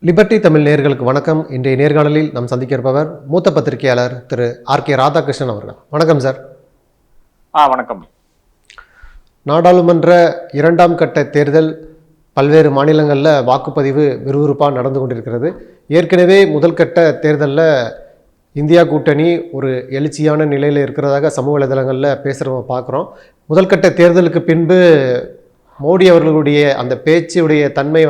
Liberty Tamil நேயர்களுக்கு வணக்கம். இன்றைய நேர்காணலில் நாம் சந்திக்க இருப்பவர் மூத்த பத்திரிகையாளர் திரு ஆர்.கே. ராதாகிருஷ்ணன் அவர்கள். வணக்கம் சார். வணக்கம். நாடாளுமன்ற இரண்டாம் கட்ட தேர்தல் பல்வேறு மாநிலங்களில் வாக்குப்பதிவு விறுவிறுப்பாக நடந்து கொண்டிருக்கிறது. ஏற்கனவே முதல் கட்ட தேர்தலில் இந்தியா கூட்டணி ஒரு எழுச்சியான நிலையில் இருக்கிறதாக சமூக வலைதளங்களில் பேசுகிறவங்க பார்க்குறோம். முதல் கட்ட தேர்தலுக்கு பின்பு மோடி அவர்களுடைய அந்த பேச்சுடைய தன்மை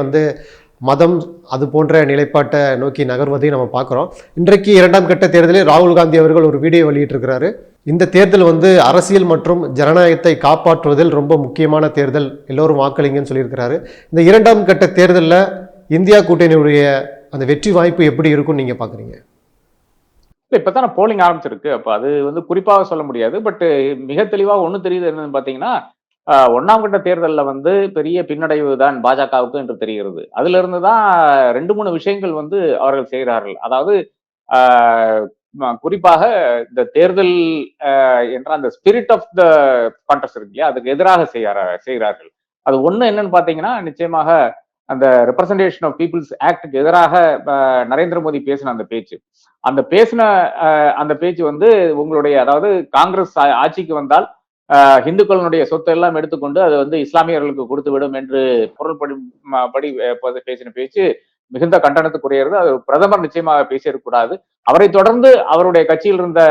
மதம் அது போன்ற நிலைப்பாட்டை நோக்கி நகர்வதை நம்ம பார்க்குறோம். இன்றைக்கு இரண்டாம் கட்ட தேர்தலில் ராகுல் காந்தி அவர்கள் ஒரு வீடியோ வெளியிட்டிருக்கிறாரு. இந்த தேர்தல் அரசியல் மற்றும் ஜனநாயகத்தை காப்பாற்றுவதில் ரொம்ப முக்கியமான தேர்தல், எல்லோரும் வாக்களிங்கன்னு சொல்லியிருக்கிறாரு. இந்த இரண்டாம் கட்ட தேர்தலில் இந்தியா கூட்டணியுடைய அந்த வெற்றி வாய்ப்பு எப்படி இருக்கும்னு நீங்கள் பார்க்குறீங்க? இப்பதான் போலிங் ஆரம்பிச்சிருக்கு. அப்ப அது குறிப்பாக சொல்ல முடியாது. பட் மிக தெளிவாக ஒண்ணு தெரியுது என்னன்னு பாத்தீங்கன்னா, ஒன்னாம் கட்ட தேர்தலில் பெரிய பின்னடைவு தான் பாஜகவுக்கு என்று தெரிகிறது. அதுல இருந்துதான் 2-3 விஷயங்கள் அவர்கள் செய்கிறார்கள். அதாவது குறிப்பாக இந்த தேர்தல் என்ற அந்த ஸ்பிரிட் ஆஃப் த கான்டெஸ்ட் இருக்கு இல்லையா, அதுக்கு எதிராக செய்கிறார்கள். அது ஒண்ணு என்னன்னு பாத்தீங்கன்னா, நிச்சயமாக அந்த ரெப்ரசன்டேஷன் ஆஃப் பீப்புள்ஸ் ஆக்டுக்கு எதிராக நரேந்திர மோடி பேசின அந்த பேச்சு உங்களுடைய, அதாவது காங்கிரஸ் ஆட்சிக்கு வந்தால் இந்துக்களுடைய சொத்தை எல்லாம் எடுத்துக்கொண்டு அது இஸ்லாமியர்களுக்கு கொடுத்து விடும் என்று பொருள்படி பேசின பேச்சு மிகுந்த கண்டனத்துக்குரியது. அது பிரதமர் நிச்சயமாக பேசியிருக்கூடாது. அவரை தொடர்ந்து அவருடைய கட்சியில் இருந்த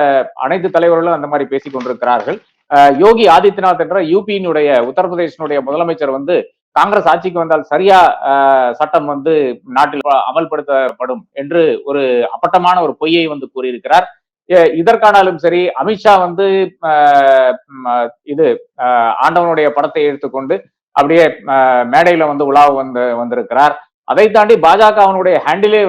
அனைத்து தலைவர்களும் அந்த மாதிரி பேசிக் கொண்டிருக்கிறார்கள். யோகி ஆதித்யநாத் என்ற யூபியினுடைய, உத்தரப்பிரதேசனுடைய முதலமைச்சர் காங்கிரஸ் ஆட்சிக்கு வந்தால் சரியா சட்டம் நாட்டில் அமல்படுத்தப்படும் என்று ஒரு அப்பட்டமான ஒரு பொய்யை கூறியிருக்கிறார். இதற்கானாலும் சரி, அமித்ஷா இது ஆண்டவனுடைய படத்தை எடுத்துக்கொண்டு அப்படியே மேடையில உலா வந்திருக்கிறார். அதை தாண்டி பாஜக அவனுடைய ஹேண்டிலே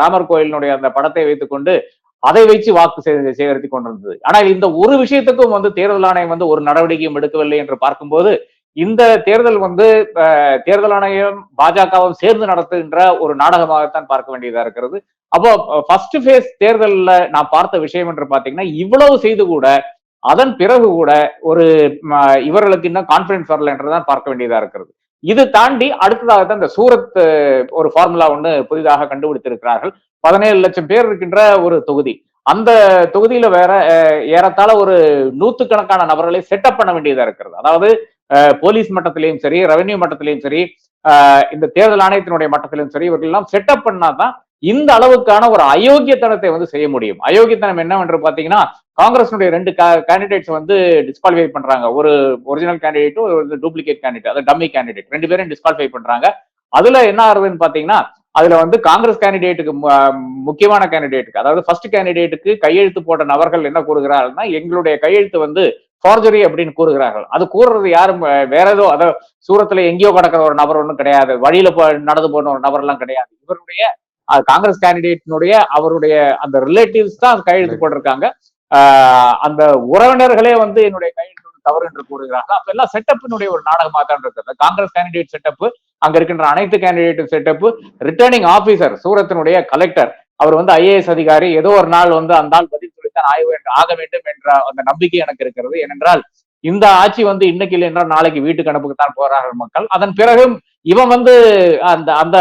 ராமர் கோயிலினுடைய அந்த படத்தை வைத்துக்கொண்டு அதை வச்சு வாக்கு சேகரித்துக் கொண்டிருந்தது. ஆனால் இந்த ஒரு விஷயத்துக்கும் தேர்தல் ஆணையம் ஒரு நடவடிக்கையும் எடுக்கவில்லை என்று பார்க்கும்போது, இந்த தேர்தல் தேர்தல் ஆணையம் பாஜகவும் சேர்ந்து நடத்துகின்ற ஒரு நாடகமாகத்தான் பார்க்க வேண்டியதா இருக்கிறது. அப்போ ஃபர்ஸ்ட் ஃபேஸ் தேர்தல்ல நான் பார்த்த விஷயம் என்று பாத்தீங்கன்னா, இவ்வளவு செய்து கூட அதன் பிறகு கூட ஒரு இவர்களுக்கு இன்னும் கான்பிடன்ஸ் வரல என்றுதான் பார்க்க வேண்டியதா இருக்கிறது. இது தாண்டி அடுத்ததாகத்தான் இந்த சூரத் ஒரு ஃபார்முலா புதிதாக கண்டுபிடித்திருக்கிறார்கள். 17 லட்சம் பேர் இருக்கின்ற ஒரு தொகுதி. அந்த தொகுதியில வேற ஏறத்தாழ ஒரு 100கணக்கான நபர்களை செட்டப் பண்ண வேண்டியதா இருக்கிறது. அதாவது போலீஸ் மட்டத்திலையும் சரி, ரெவென்யூ மட்டத்திலையும் சரி, இந்த தேர்தல் ஆணையத்தினுடைய மட்டத்திலும் சரி, இவர்கள் எல்லாம் செட்டப் பண்ணாதான் இந்த அளவுக்கான ஒரு அயோக்கியத்தனத்தை செய்ய முடியும். அயோக்கியத்தனம் என்னவென்று பாத்தீங்கன்னா, காங்கிரஸினுடைய 2 கேண்டிடேட்ஸ் டிஸ்குவாலிஃபை பண்றாங்க. ஒரு ஒரிஜினல் கேண்டிடேட்டும் ஒரு டூப்ளிகேட் கேண்டிடேட், அதாவது டம்மி கேண்டிடேட், 2 பேரும் டிஸ்குவாலிஃபை பண்றாங்க. அதுல என்ன ஆகுதுன்னு பாத்தீங்கன்னா, அதுல காங்கிரஸ் கேண்டிடேட்டுக்கு, முக்கியமான கேண்டிடேட்டுக்கு, அதாவது ஃபர்ஸ்ட் கேண்டிடேட்டுக்கு கையெழுத்து போட்ட நபர்கள் என்ன கூறுகிறார்கள்னா, எங்களுடைய கையெழுத்து ஃபார்ஜரி அப்படின்னு கூறுகிறார்கள். அது கூறுறது யாரும் வேற ஏதோ, அதாவது சூரத்துல எங்கேயோ கிடக்கிற ஒரு நபர் ஒன்றும் கிடையாது, வழியில நடந்து போன ஒரு நபர் எல்லாம் கிடையாது. இவருடைய காங்கிரஸ் கேண்டிடேட்டினுடைய அவருடைய அந்த ரிலேட்டிவ்ஸ் தான் கையெழுத்து போட்டிருக்காங்க. அந்த உறவினர்களே என்னுடைய கையெழுத்து தவறு என்று கூறுகிறார்கள். அப்ப எல்லாம் செட்டப்பினுடைய ஒரு நாடகமாக தான் இருக்கிறது. காங்கிரஸ் கேண்டிடேட் செட்டப், அங்க இருக்கின்ற அனைத்து கேண்டிடேட் செட்டப், ரிட்டர்னிங் ஆபீசர் சூரத்தினுடைய கலெக்டர், அவர் IAS அதிகாரி, ஏதோ ஒரு நாள் அந்த ஆள் பதில் சொல்லித்தான் ஆக வேண்டும் என்ற அந்த நம்பிக்கை எனக்கு இருக்கிறது. ஏனென்றால் இந்த ஆட்சி இன்னைக்கு இல்லை என்றால் நாளைக்கு வீட்டுக்கு அனுப்புக்குத்தான் போறார்கள் மக்கள். அதன் பிறகும் இவன் அந்த அந்த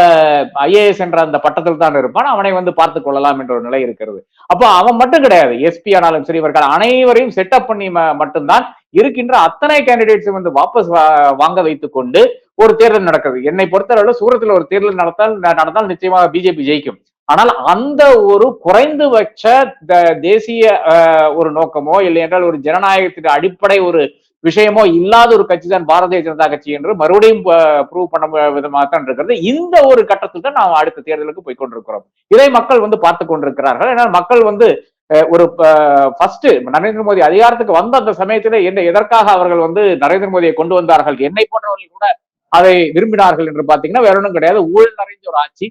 IAS என்ற அந்த பட்டத்தில் தான் இருப்பான். அவனை பார்த்துக் கொள்ளலாம் என்ற ஒரு நிலை இருக்கிறது. அப்போ அவன் மட்டும் கிடையாது, எஸ்பி ஆனாலும் சரி, இவர்கள் அனைவரையும் செட்டப் பண்ணி மட்டும்தான் இருக்கின்ற அத்தனை கேண்டிடேட்ஸ் வாபஸ் வாங்க வைத்துக் கொண்டு ஒரு தேர்தல் நடக்குது. என்னை பொறுத்தவரை சூரத்தில் ஒரு தேர்தல் நடந்தால் நிச்சயமாக பிஜேபி ஜெயிக்கும். ஆனால் அந்த ஒரு குறைந்தபட்ச தேசிய ஒரு நோக்கமோ இல்லை என்றால் ஒரு ஜனநாயகத்தின் அடிப்படை ஒரு விஷயமோ இல்லாத ஒரு கட்சி தான் பாரதிய ஜனதா கட்சி என்று மறுபடியும் ப்ரூவ் பண்ண விதமாகத்தான் இருக்கிறது. இந்த ஒரு கட்டத்தில் தான் நாம் அடுத்த தேர்தலுக்கு போய் கொண்டிருக்கிறோம். இதை மக்கள் பார்த்து கொண்டிருக்கிறார்கள். ஏன்னா மக்கள் ஒரு ஃபர்ஸ்ட் நரேந்திர மோடி அதிகாரத்துக்கு வந்த அந்த சமயத்திலே எதற்காக அவர்கள் நரேந்திர மோடியை கொண்டு வந்தார்கள், என்னை போன்றவர்கள் கூட அதை விரும்பினார்கள் என்று பாத்தீங்கன்னா வேற ஒன்றும் கிடையாது. ஊழல் நிறைந்த ஒரு ஆட்சி,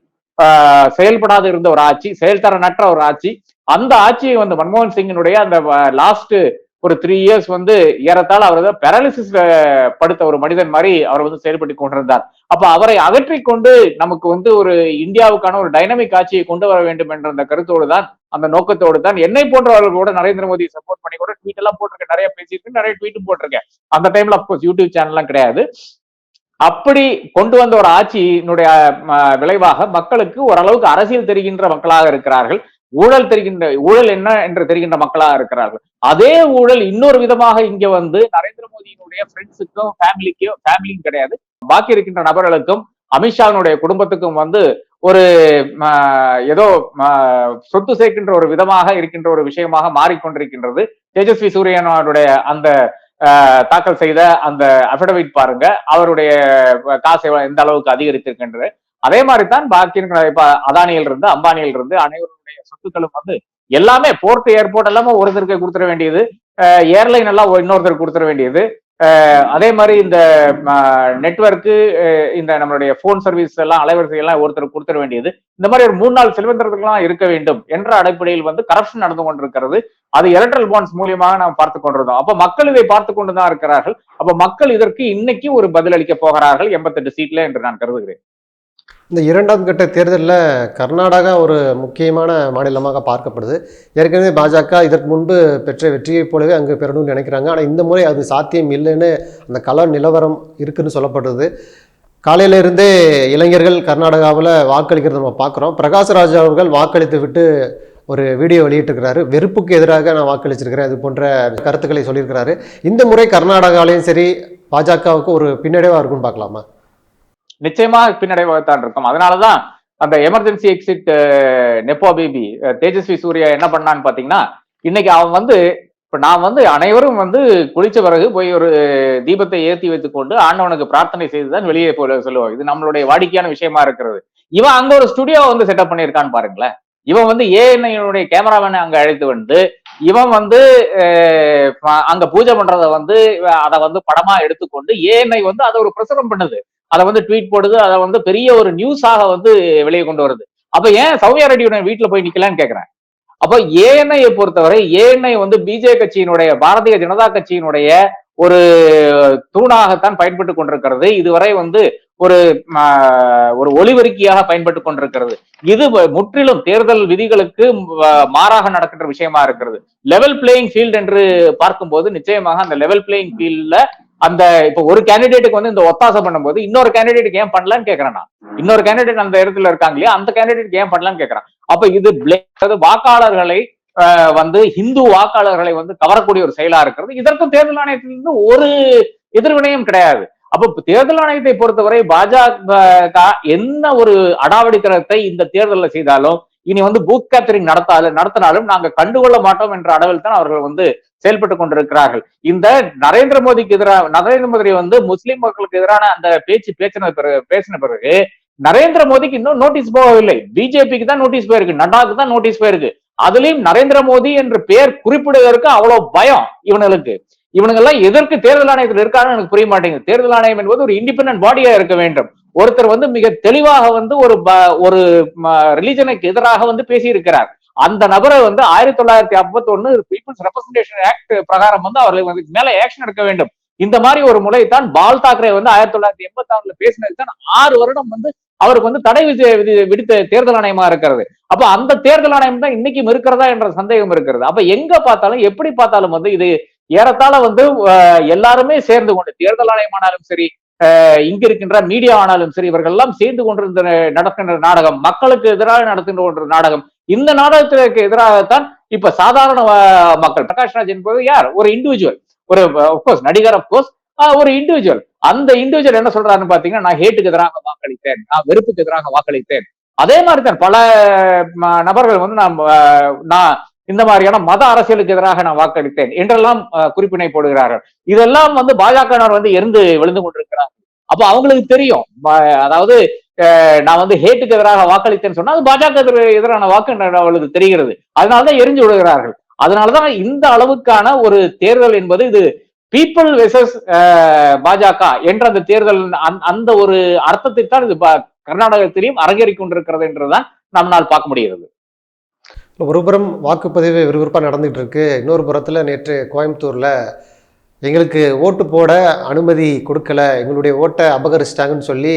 செயல்படாது இருந்த ஒரு ஆட்சி, செயல்தரனற்ற ஒரு ஆட்சி. அந்த ஆட்சியை மன்மோகன் சிங்கினுடைய அந்த லாஸ்ட் ஒரு 3 இயர்ஸ் ஏறத்தாழ அவர் பேரலிசிஸ் படுத்த ஒரு மனிதன் மாதிரி அவர் செயல்பட்டு கொண்டிருந்தார். அப்ப அவரை அகற்றி கொண்டு நமக்கு ஒரு இந்தியாவுக்கான ஒரு டைனமிக் ஆட்சியை கொண்டு வர வேண்டும் என்ற அந்த கருத்தோடு தான், அந்த நோக்கத்தோடு தான் என்னை போன்றவர்கள் கூட நரேந்திர மோடி சப்போர்ட் பண்ணி கூட ட்வீட் எல்லாம் போட்டிருக்கேன், நிறைய பேசியிருக்கேன், நிறைய ட்வீட்டும் போட்டிருக்கேன். அந்த டைம்ல அப்கோர்ஸ் யூடியூப் சேனல் எல்லாம் கிடையாது. அப்படி கொண்டு வந்த ஒரு ஆட்சியினுடைய விளைவாக மக்களுக்கு ஓரளவுக்கு அரசியல் தெரிகின்ற மக்களாக இருக்கிறார்கள், ஊழல் என்ன என்று தெரிகின்ற மக்களாக இருக்கிறார்கள். அதே ஊழல் இன்னொரு விதமாக இங்க வந்து நரேந்திர மோடியினுடைய ஃப்ரெண்ட்ஸுக்கும் ஃபேமிலியும் கிடையாது, பாக்கி இருக்கின்ற நபர்களுக்கும் அமித்ஷாவினுடைய குடும்பத்துக்கும் வந்து ஒரு ஏதோ சொத்து சேர்க்கின்ற ஒரு விதமாக இருக்கின்ற ஒரு விஷயமாக மாறிக்கொண்டிருக்கின்றது. தேஜஸ்வி சூரியனுடைய அந்த தாக்கல் செய்த அந்த அபிடவிட் பாருங்க, அவருடைய காசு எந்த அளவுக்கு அதிகரித்திருக்கின்றது. அதே மாதிரிதான் பாக்கி இருக்கிற இப்ப அதானியில் இருந்து அம்பானியில் இருந்து அனைவருடைய சொத்துக்களும் வந்து எல்லாமே போர்ட் ஏர்போர்ட் எல்லாமே ஒருத்தருக்கு கொடுத்துட வேண்டியது, ஏர்லைன் எல்லாம் இன்னொருத்தருக்கு கொடுத்துட வேண்டியது, அதே மாதிரி இந்த நெட்வொர்க்கு, இந்த நம்மளுடைய போன் சர்வீஸ் எல்லாம் அலைவரிசை எல்லாம் ஒருத்தருக்கு கொடுத்துட வேண்டியது, இந்த மாதிரி ஒரு 3-4 செல்வந்தர்களுக்கெல்லாம் இருக்க வேண்டும் என்ற அடிப்படையில் வந்து கரப்ஷன் நடந்து கொண்டிருக்கிறது. அது எலக்ட்ரல் பாண்ட்ஸ் மூலியமாக நாம் பார்த்து கொண்டிருந்தோம். அப்ப மக்கள் இதை பார்த்து கொண்டுதான் இருக்கிறார்கள். அப்ப மக்கள் இதற்கு இன்னைக்கு ஒரு பதில் அளிக்க போகிறார்கள் 88 சீட்ல என்று நான் கருதுகிறேன். இந்த இரண்டாம் கட்ட தேர்தலில் கர்நாடகா ஒரு முக்கியமான மாநிலமாக பார்க்கப்படுது. ஏற்கனவே பாஜக இதற்கு முன்பு பெற்ற வெற்றியைப் போலவே அங்கு பெறணும்னு நினைக்கிறாங்க. ஆனால் இந்த முறை அது சாத்தியம் இல்லைன்னு அந்த கள நிலவரம் இருக்குன்னு சொல்லப்படுது. காலையிலிருந்தே இளைஞர்கள் கர்நாடகாவில் வாக்களிக்கிறது நம்ம பார்க்குறோம். பிரகாஷ்ராஜ் அவர்கள் வாக்களித்து விட்டு ஒரு வீடியோ வெளியிட்டிருக்கிறாரு. வெறுப்புக்கு எதிராக நான் வாக்களிச்சிருக்கிறேன், அது போன்ற கருத்துக்களை சொல்லியிருக்கிறாரு. இந்த முறை கர்நாடகாலையும் சரி பாஜகவுக்கு ஒரு பின்னடைவாக இருக்குன்னு பார்க்கலாமா? நிச்சயமா பின்னடைவாகத்தான் இருக்கும். அதனாலதான் அந்த emergency exit nepo baby Tejasvi Surya என்ன பண்ணான்னு பாத்தீங்கன்னா, இன்னைக்கு அவன் வந்து இப்ப நான் வந்து அனைவரும் வந்து குளிச்ச பிறகு போய் ஒரு தீபத்தை ஏற்றி வைத்துக் கொண்டு ஆண்டவனுக்கு பிரார்த்தனை செய்துதான் வெளியே போல சொல்லுவோம். இது நம்மளுடைய வாடிக்கையான விஷயமா இருக்கிறது. இவன் அங்க ஒரு ஸ்டுடியோ வந்து செட்டப் பண்ணியிருக்கான்னு பாருங்களேன். இவன் வந்து ஏஎன்ஐ கேமராமேனை அங்க அழைத்து வந்து இவன் வந்து அங்க பூஜை பண்றத வந்து அதை வந்து படமா எடுத்துக்கொண்டு ஏஎன்ஐ வந்து அதை ஒரு பிரசுரம் பண்ணுது, அதை வந்து ட்வீட் போடுது, அதை வந்து பெரிய ஒரு நியூஸாக வந்து வெளியே கொண்டு வருது. அப்ப ஏன் சௌமியா ரெட்டியுடைய வீட்டுல போய் நிக்கலான்னு கேக்குறேன். அப்ப ஏஎன்ஐயை பொறுத்தவரை ஏஎன்ஐ வந்து பிஜே கட்சியினுடைய பாரதிய ஜனதா கட்சியினுடைய ஒரு தூணாகத்தான் பயன்பட்டு கொண்டிருக்கிறது. இதுவரை வந்து ஒரு ஒளிபெருக்கியாக பயன்பட்டு கொண்டிருக்கிறது. இது முற்றிலும் தேர்தல் விதிகளுக்கு மாறாக நடக்கின்ற விஷயமா இருக்கிறது. லெவல் பிளேயிங் ஃபீல்டு என்று பார்க்கும்போது நிச்சயமாக அந்த லெவல் பிளேயிங் ஃபீல்ட்ல அந்த இப்ப ஒரு கேண்டிடேட்டுக்கு வந்து இந்த ஒத்தாசை பண்ணும்போது இன்னொரு கேண்டிடேட்டுக்கு ஏன் பண்ணலான்னு கேட்கிறேன். இன்னொரு கேண்டிடேட் அந்த இடத்துல இருக்காங்க இல்லையா, அந்த கேண்டிடேட்டுக்கு ஏன் பண்ணலான்னு கேட்கிறேன். அப்ப இது வாக்காளர்களை வந்து இந்து வாக்காளர்களை வந்து கவரக்கூடிய ஒரு செயலா இருக்கிறது. இதற்கும் தேர்தல் ஆணையத்திலிருந்து ஒரு எதிர்வினையும் கிடையாது. அப்ப தேர்தல் ஆணையத்தை பொறுத்தவரை பாஜக என்ன ஒரு அடாவடித்தனத்தை இந்த தேர்தலில் செய்தாலும் இனி வந்து பூத் கேப்சரிங் நடத்தினாலும் நாங்க கண்டுகொள்ள மாட்டோம் என்ற அளவில் தான் அவர்கள் வந்து செயல்பட்டு கொண்டிருக்கிறார்கள். இந்த நரேந்திர மோடிக்கு எதிராக நரேந்திர மோடி வந்து முஸ்லிம் மக்களுக்கு எதிரான அந்த பேசின பிறகு நரேந்திர மோடிக்கு இன்னும் நோட்டீஸ் போகவில்லை. பிஜேபிக்கு தான் நோட்டீஸ் போயிருக்கு, நட்டாவுக்கு தான் நோட்டீஸ் போயிருக்கு. அதுலயும் நரேந்திர மோடி என்று பெயர் குறிப்பிடுவதற்கு அவ்வளவு பயம் இவனுக்கு. இவனுங்கெல்லாம் எதற்கு தேர்தல் ஆணையத்தில் இருக்கான்னு எனக்கு புரிய மாட்டேங்குது. தேர்தல் ஆணையம் என்பது ஒரு இண்டிபெண்டன்ட் பாடியா இருக்க வேண்டும். ஒருத்தர் வந்து மிக தெளிவாக வந்து ஒரு ரிலிஜனுக்கு எதிராக வந்து பேசியிருக்கிறார். அந்த நபரை வந்து 1951 பீப்புள்ஸ் ரெப்ரசன்டேஷன் ஆக்ட் பிரகாரம் வந்து அவர்கள் வந்து மேல ஆக்ஷன் எடுக்க வேண்டும். இந்த மாதிரி ஒரு முறைத்தான் பால் தாக்கரே வந்து 1986 பேசினது தான் 6 வருடம் வந்து அவருக்கு வந்து தடை விதித்த தேர்தல் ஆணையமா இருக்கிறது. அப்ப அந்த தேர்தல் ஆணையம் தான் இன்னைக்கும் இருக்கிறதா என்ற சந்தேகம் இருக்கிறது. அப்ப எங்க பார்த்தாலும் எப்படி பார்த்தாலும் வந்து இது ஏறத்தாழ வந்து எல்லாருமே சேர்ந்து கொண்டு தேர்தல் ஆணையமானாலும் சரி, இங்க இருக்கின்ற மீடியா ஆனாலும் சரி, இவர்கள் எல்லாம் சேர்ந்து கொண்டிருந்த நடக்கின்ற நாடகம், மக்களுக்கு எதிராக நடத்துகின்ற ஒரு நாடகம். இந்த நாடகத்திற்கு எதிராகத்தான் இப்ப சாதாரண மக்கள், பிரகாஷ் ராஜ் என்பது யார்? ஒரு இண்டிவிஜுவல், ஒரு அப்கோர்ஸ் நடிகர், அப்கோர்ஸ் ஒரு இண்டிவிஜுவல். அந்த இண்டிவிஜுவல் என்ன சொல்றாருன்னு பாத்தீங்கன்னா, நான் ஹேட்டுக்கு எதிராக வாக்களித்தேன், நான் வெறுப்புக்கு எதிராக வாக்களித்தேன். அதே மாதிரி தான் பல நபர்கள் வந்து நான் இந்த மாதிரியான மத அரசியலுக்கு எதிராக நான் வாக்களித்தேன் என்றெல்லாம் குறிப்பினை போடுகிறார்கள். இதெல்லாம் வந்து பாஜகவினர் வந்து எரிந்து விழுந்து கொண்டிருக்கிறார்கள். அப்ப அவங்களுக்கு தெரியும், அதாவது நான் வந்து ஹேட்டுக்கு எதிராக வாக்களித்தேன்னு சொன்னா அது பாஜக எதிரான வாக்கு அவர்களுக்கு தெரிகிறது. அதனாலதான் எரிஞ்சு விடுகிறார்கள். அதனாலதான் இந்த அளவுக்கான ஒரு தேர்தல் என்பது இது பீப்புள் வெர்சஸ் பாஜக என்ற அந்த தேர்தல் அந்த ஒரு அர்த்தத்திற்கான இது கர்நாடகத்திலையும் அரங்கேறி கொண்டிருக்கிறது என்றுதான் நம்மால் பார்க்க முடிகிறது. ஒருபுறம் வாக்குப்பதிவு விறுவிறுப்பாக நடந்துகிட்டு இருக்கு, இன்னொரு புறத்தில் நேற்று கோயம்புத்தூரில் எங்களுக்கு ஓட்டு போட அனுமதி கொடுக்கல, எங்களுடைய ஓட்டை அபகரிச்சிட்டாங்கன்னு சொல்லி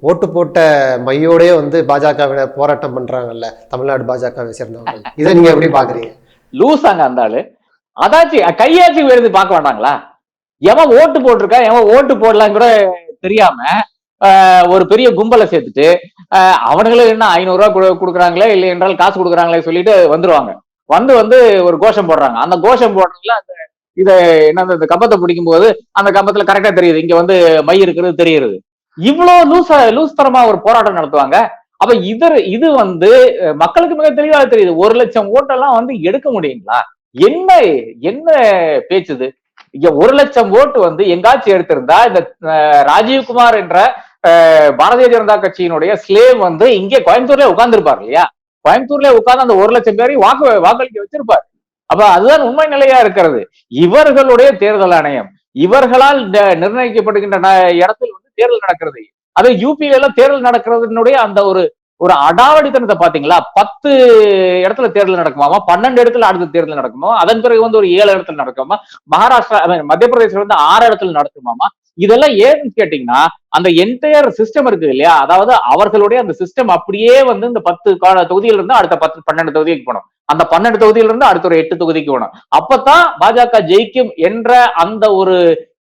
ஓட்டு போட்ட மையோடய வந்து பாஜகவினர் போராட்டம் பண்றாங்கல்ல, தமிழ்நாடு பாஜகவை சேர்ந்தவங்க. இதை நீங்க எப்படி பாக்குறீங்க? லூசாங்க அந்த ஆளு. அதாச்சு கையாச்சு எழுதி பார்க்க வேண்டாங்களா? எவன் ஓட்டு போட்டிருக்கா, எவன் ஓட்டு போடலாம் கூட தெரியாம ஒரு பெரிய கும்பலை சேர்த்துட்டு அவனுங்களும் என்ன 500 ரூபாய் கொடுக்குறாங்களே இல்லை என்றால் காசு கொடுக்குறாங்களே சொல்லிட்டு வந்துருவாங்க. வந்து ஒரு கோஷம் போடுறாங்க. அந்த கோஷம் போடுறதுல அந்த இதை என்ன இந்த கம்பத்தை பிடிக்கும் போது அந்த கம்பத்துல கரெக்டா தெரியுது, இங்க வந்து மை இருக்கிறது தெரியுது. இவ்வளவு லூஸ் தரமா ஒரு போராட்டம் நடத்துவாங்க. அப்ப இது வந்து மக்களுக்கு மிக தெளிவாக தெரியுது. 1,00,000 ஓட்டெல்லாம் வந்து எடுக்க முடியுங்களா? என்ன என்ன பேச்சுது? இங்க 1,00,000 ஓட்டு வந்து எங்காச்சும் எடுத்திருந்தா இந்த ராஜீவ்குமார் என்ற பாரதிய ஜனதா கட்சியினுடைய ஸ்லேவ் வந்து இங்கே கோயம்புத்தூர்ல உட்கார்ந்து இருப்பார் இல்லையா? கோயம்புத்தூர்ல உட்கார்ந்து அந்த 1,00,000 பேரையும் வாக்களிக்க வச்சிருப்பார். அப்ப அதுதான் உண்மை நிலையா இருக்கிறது. இவர்களுடைய தேர்தல் ஆணையம் இவர்களால் நிர்ணயிக்கப்படுகின்ற இடத்தில் வந்து தேர்தல் நடக்கிறது. அது யூபியில எல்லாம் தேர்தல் நடக்கிறதுனுடைய அந்த ஒரு அடாவடித்தனத்தை பாத்தீங்களா? 10 இடத்துல தேர்தல் நடக்குமாமா, 12 இடத்துல அடுத்த தேர்தல் நடக்குமா, அதன் பிறகு வந்து ஒரு 7 இடத்துல நடக்குமா, மகாராஷ்டிரா மத்திய பிரதேசத்துல வந்து 6 இடத்துல நடக்குமாமா. இதெல்லாம் ஏன்னு கேட்டீங்கன்னா அந்த என்டையர் சிஸ்டம் இருக்கு இல்லையா? அதாவது அவர்களுடைய அந்த சிஸ்டம் அப்படியே வந்து இந்த 10 தொகுதியில இருந்து அடுத்த 12 தொகுதிக்கு போனோம். அந்த 12 தொகுதியில இருந்து அடுத்த ஒரு 8 தொகுதிக்கு போனோம். அப்பதான் பாஜக ஜெயிக்கும் என்ற அந்த ஒரு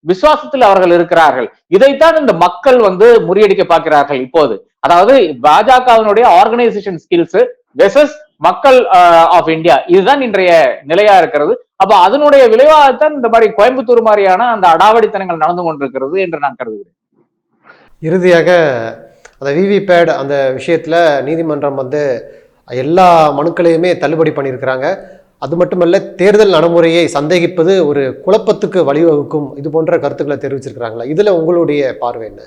விசுவாசத்தில் அவர்கள் இருக்கிறார்கள். இதைத்தான் இந்த மக்கள் வந்து முறியடிக்க பார்க்கிறார்கள் இப்போது. அதாவது பாஜகவினுடைய ஆர்கனைசேஷன் ஸ்கில்ஸ் வெர்சஸ் மக்கள் ஆஃப் இந்தியா, இதுதான் இன்றைய நிலையா இருக்கிறது. அப்ப அதனுடைய விளைவாகத்தான் இந்த மாதிரி கோயம்புத்தூர் மாதிரியான அந்த அடாவடித்தனங்கள் நடந்து கொண்டிருக்கிறது என்று நான் கருதுகிறேன். இறுதியாக அந்த விவிபேட் அந்த விஷயத்துல நீதிமன்றம் வந்து எல்லா மனுக்களையுமே தள்ளுபடி பண்ணியிருக்கிறாங்க. அது மட்டுமல்ல, தேர்தல் நடைமுறையை சந்தேகிப்பது ஒரு குழப்பத்துக்கு வழிவகுக்கும், இது போன்ற கருத்துக்களை தெரிவிச்சிருக்கிறாங்களா? இதுல உங்களுடைய பார்வை என்ன?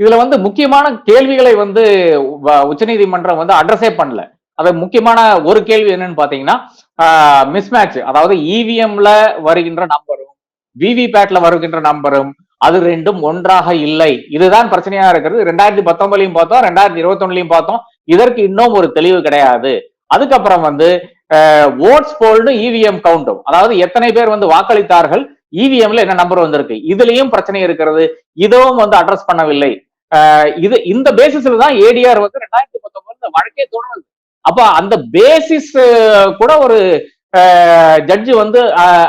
இதுல வந்து முக்கியமான கேள்விகளை வந்து உச்சநீதிமன்றம் வந்து அட்ரஸே பண்ணல. அது முக்கியமான ஒரு கேள்வி என்னன்னு பாத்தீங்கன்னா மிஸ்மேட்ச், அதாவது இவிஎம்ல வருகின்ற நம்பரும் விவிபேட்ல வருகின்ற நம்பரும் அது ரெண்டும் ஒன்றாக இல்லை. இதுதான் பிரச்சனையா இருக்கிறது. 2019லயும் பார்த்தோம், 2021லயும் பார்த்தோம். இதற்கு இன்னும் ஒரு தெளிவு கிடையாது. அதுக்கப்புறம் வந்து ஓட்ஸ் போல்டு இவிஎம் கவுண்டும், அதாவது எத்தனை பேர் வந்து வாக்களித்தார்கள், இவிஎம்ல என்ன நம்பர் வந்திருக்கு, இதுலயும் பிரச்சனை இருக்கிறது. இதுவும் வந்து அட்ரஸ் பண்ணவில்லை. இந்த பேசிஸ்ல தான் ஏடிஆர் வந்து 2019 வழக்கே தொடருது. அப்ப அந்த பேசிஸ் கூட ஒரு ஜட்ஜு வந்து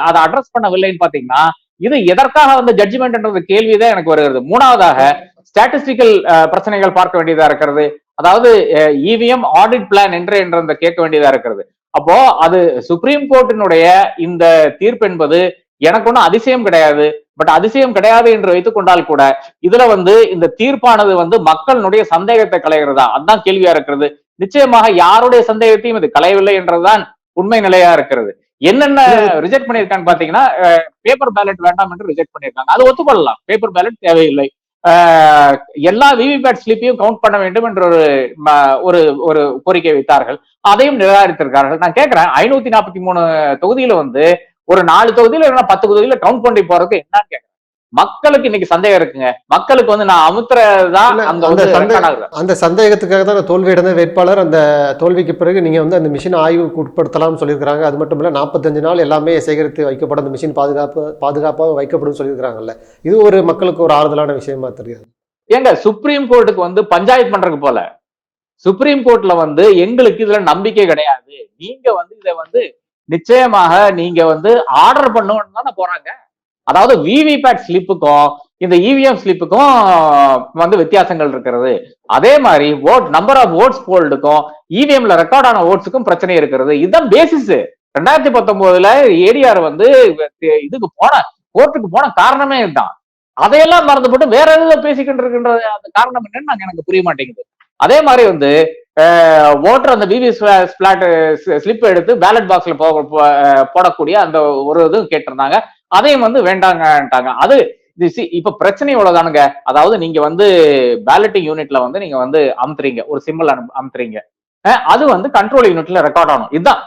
அதை அட்ரஸ் பண்ணவில்லைன்னு பாத்தீங்கன்னா இது எதற்காக வந்து ஜட்ஜ்மெண்ட் கேள்விதான் எனக்கு வருகிறது. மூணாவதாக ஸ்டாட்டிஸ்டிக்கல் பிரச்சனைகள் பார்க்க வேண்டியதா இருக்கிறது. அதாவது இவிஎம் ஆடிட் பிளான் என்று கேட்க வேண்டியதா இருக்கிறது. அப்போ அது சுப்ரீம் கோர்ட்டினுடைய இந்த தீர்ப்பு என்பது எனக்கு ஒன்றும் அதிசயம் கிடையாது. பட் அதிசயம் கிடையாது என்று வைத்துக் கொண்டால் கூட இதுல வந்து இந்த தீர்ப்பானது வந்து மக்களுடைய சந்தேகத்தை களைகிறதா, அதுதான் கேள்வியா இருக்கிறது. நிச்சயமாக யாருடைய சந்தேகத்தையும் இது களையவில்லை என்றதுதான் உண்மை நிலையா இருக்கிறது. என்னென்ன ரிஜெக்ட் பண்ணிருக்கான்னு பாத்தீங்கன்னா பேப்பர் பேலட் வேண்டாம் என்று ரிஜெக்ட் பண்ணிருக்காங்க. அது ஒத்துக்கொள்ளலாம், பேப்பர் பேலட் தேவையில்லை. எல்லா விவிபேட் ஸ்லிப்பையும் கவுண்ட் பண்ண வேண்டும் என்ற ஒரு கோரிக்கை வைத்தார்கள். அதையும் நிராகரித்திருக்கார்கள். நான் கேட்கிறேன், 543 தொகுதியில வந்து ஒரு 4 தொகுதியில 10 தொகுதியில கவுண்ட் பண்ணி போறதுக்கு என்னன்னு கேட்கிறேன். மக்களுக்கு இன்னைக்கு சந்தேகம் இருக்குங்க. மக்களுக்கு வந்து நான் அமுத்துறதுதான் அந்த சந்தேகத்துக்காக தான் தோல்வியடைந்த வேட்பாளர் அந்த தோல்விக்கு பிறகு நீங்க வந்து அந்த மிஷின் ஆய்வுக்கு உட்படுத்தலாம்னு சொல்லியிருக்காங்க. அது மட்டும் இல்ல 45 நாள் எல்லாமே சேகரித்து வைக்கப்படும், அந்த மிஷின் பாதுகாப்பாக வைக்கப்படும் சொல்லியிருக்கிறாங்கல்ல. இது ஒரு மக்களுக்கு ஒரு ஆறுதலான விஷயமா தெரியாது. ஏங்க சுப்ரீம் கோர்ட்டுக்கு வந்து பஞ்சாயத்து பண்றதுக்கு போல, சுப்ரீம் கோர்ட்ல வந்து எங்களுக்கு இதுல நம்பிக்கை கிடையாது, நீங்க வந்து இதை வந்து நிச்சயமாக நீங்க வந்து ஆர்டர் பண்ணணும்னு தானே போறாங்க. அதாவது விவிபேட் ஸ்லிப்புக்கும் இந்த இவிஎம் ஸ்லிப்புக்கும் வந்து வித்தியாசங்கள் இருக்கிறது. அதே மாதிரி நம்பர் ஆஃப் ஓட்ஸ் போல்டுக்கும் இவிஎம்ல ரெக்கார்ட் ஆன ஓட்ஸுக்கும் பிரச்சனை இருக்கிறது. இதுதான் பேசிஸ். 2019 ஏடிஆர் வந்து இதுக்கு கோர்ட்டுக்கு போன காரணமே இதுதான். அதையெல்லாம் மறந்து போட்டு வேற எதுவும் பேசிக்கிட்டு இருக்கின்ற அந்த காரணம் என்னன்னு எனக்கு புரிய மாட்டேங்குது. அதே மாதிரி வந்து ஓட்டர் அந்த விவி ஸ்லிப் எடுத்து பேலட் பாக்ஸ்ல போடக்கூடிய அந்த ஒரு இதுவும் கேட்டிருந்தாங்க. அதையும் வந்து வேண்டாங்கட்டாங்க. அது இப்ப பிரச்சனை இவ்வளவுதானுங்க. அதாவது நீங்க வந்து பேலட்டிங் யூனிட்ல வந்து நீங்க வந்து அமுத்துறீங்க, ஒரு சிம்பிள் அமுத்துறீங்க, அது வந்து கண்ட்ரோல் யூனிட்ல ரெக்கார்ட் ஆகணும். இதுதான்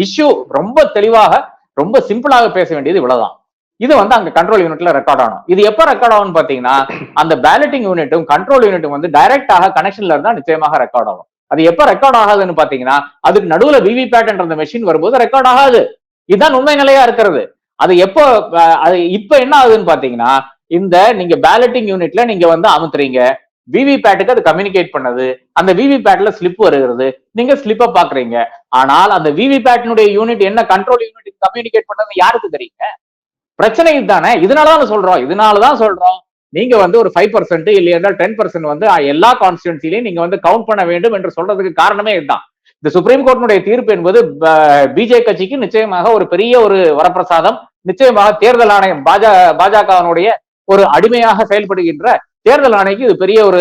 இஷ்யூ. ரொம்ப தெளிவாக ரொம்ப சிம்பிளாக பேச வேண்டியது இவ்வளவுதான். இது வந்து அங்க கண்ட்ரோல் யூனிட்ல ரெக்கார்ட் ஆகணும். இது எப்ப ரெக்கார்ட் ஆகும்னு பாத்தீங்கன்னா அந்த பேலட்டிங் யூனிட்டும் கண்ட்ரோல் யூனிட்டும் வந்து டைரக்டாக கனெக்ஷன்ல இருந்தா நிச்சயமாக ரெக்கார்ட் ஆகும். அது எப்ப ரெக்கார்ட் ஆகாதுன்னு பாத்தீங்கன்னா அதுக்கு நடுவுல விவிபேட் என்ற மெஷின் வரும்போது ரெக்கார்ட் ஆகாது. இதுதான் உண்மை நிலையா இருக்கிறது. அது எப்போ இப்ப என்ன ஆகுதுன்னு பாத்தீங்கன்னா இந்த நீங்க பேலட்டிங் யூனிட்ல நீங்க வந்து அமுத்துறீங்க, விவிபேட்டுக்கு அது கம்யூனிகேட் பண்ணது, அந்த விவிபேட்ல ஸ்லிப் வருகிறது, நீங்க ஸ்லிப்பை பாக்குறீங்க. ஆனால் அந்த விவிபேட்டினுடைய யூனிட் என்ன கண்ட்ரோல் யூனிட் கம்யூனிகேட் பண்ணது யாருக்கு தெரியுங்க? பிரச்சனை இதுதானே. இதனாலதான் சொல்றோம் நீங்க வந்து ஒரு 5% இல்லையா 10% வந்து எல்லா கான்ஸ்டியூன்சிலையும் நீங்க வந்து கவுண்ட் பண்ண வேண்டும் என்று சொல்றதுக்கு காரணமே இதுதான். இந்த சுப்ரீம் கோர்ட்டினுடைய தீர்ப்பு என்பது பிஜே கட்சிக்கு நிச்சயமாக ஒரு பெரிய ஒரு வரப்பிரசாதம். நிச்சயமாக தேர்தல் ஆணையம் பாஜகவினுடைய ஒரு அடிமையாக செயல்படுகின்ற தேர்தல் ஆணையக்கு இது பெரிய ஒரு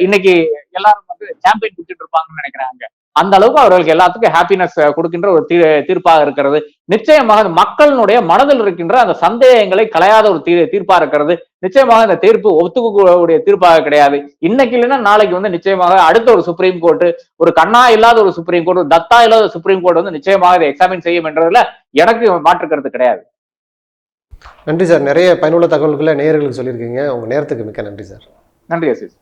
இன்னைக்கு எல்லாரும் வந்து சாம்பியன் கொடுத்துட்டு இருப்பாங்கன்னு நினைக்கிறாங்க. அந்த அளவுக்கு அவர்களுக்கு எல்லாத்துக்கும் ஹாப்பினஸ் கொடுக்கின்ற ஒரு தீர்ப்பாக இருக்கிறது. நிச்சயமாக மக்களினுடைய மனதில் இருக்கின்ற அந்த சந்தேகங்களை களையாத ஒரு தீர்ப்பா இருக்கிறது. நிச்சயமாக இந்த தீர்ப்பு ஒத்துக்கக்கூடிய தீர்ப்பாக கிடையாது. இன்னைக்கு இல்லைன்னா நாளைக்கு வந்து நிச்சயமாக அடுத்த ஒரு சுப்ரீம் கோர்ட், ஒரு கண்ணா இல்லாத ஒரு சுப்ரீம் கோர்ட், ஒரு தத்தா இல்லாத சுப்ரீம் கோர்ட் வந்து நிச்சயமாக இதை எக்ஸாமின் செய்யும் என்றதுல எனக்கு மாற்று கருத்து கிடையாது. நன்றி சார். நிறைய பயனுள்ள தகவல்களை நேயர்களுக்கு சொல்லியிருக்கீங்க. உங்க நேரத்துக்கு மிக்க நன்றி சார். நன்றி அசீஸ்.